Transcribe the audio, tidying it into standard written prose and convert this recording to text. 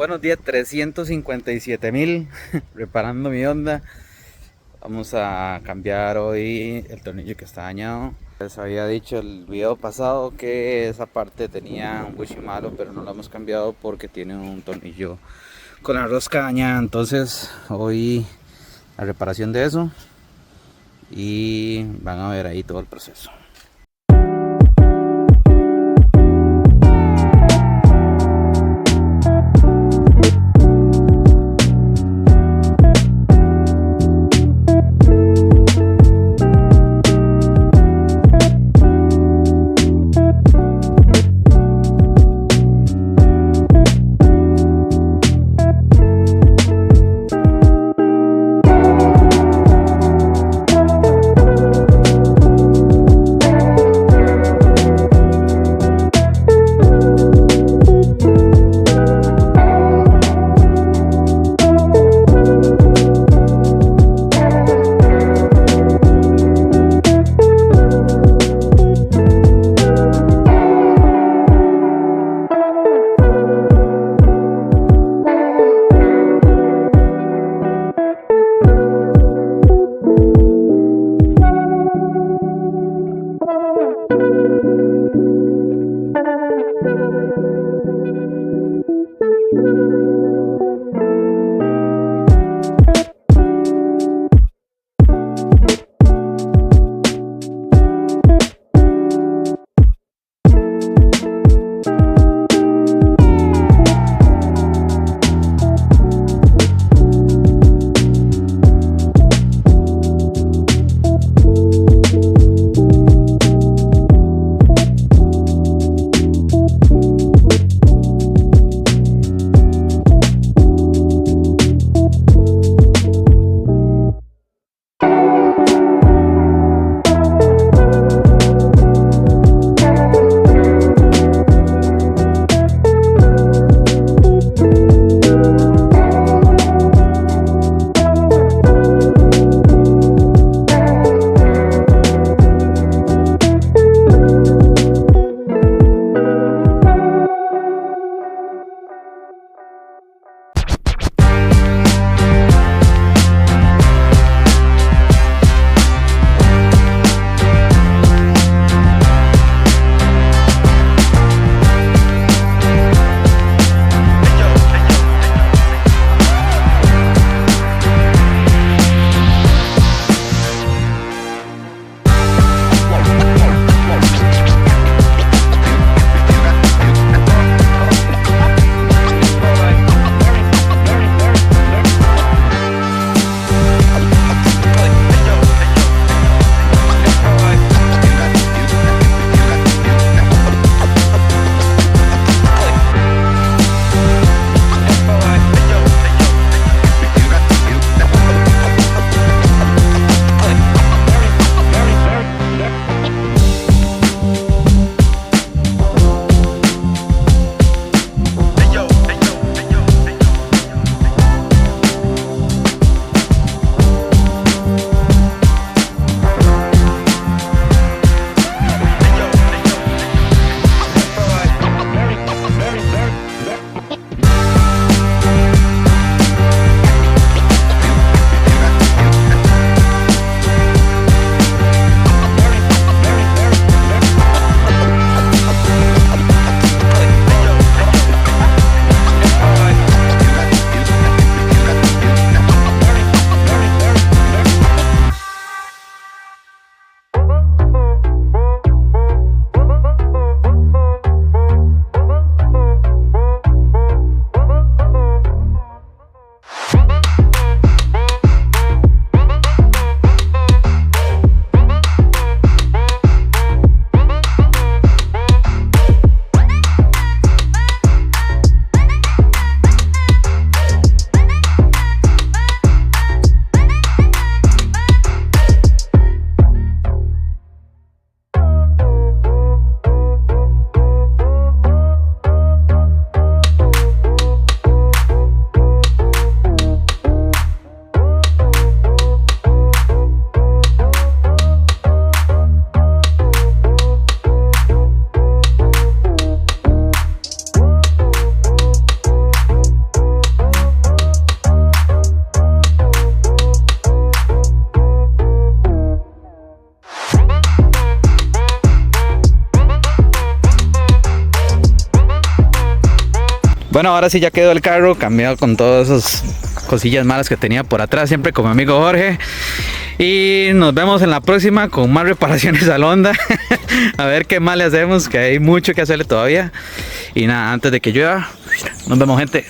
Buenos días, 357,000 reparando mi onda. Vamos a cambiar hoy el tornillo que está dañado. Les había dicho el video pasado que esa parte tenía un bushi malo, pero no lo hemos cambiado porque tiene un tornillo con la rosca dañada. Entonces hoy la reparación de eso y van a ver ahí todo el proceso. Bueno, ahora sí ya quedó el carro cambiado con todas esas cosillas malas que tenía por atrás, siempre con mi amigo Jorge. Y nos vemos en la próxima con más reparaciones al Honda. A ver qué más le hacemos, que hay mucho que hacerle todavía. Y nada, antes de que llueva, nos vemos, gente.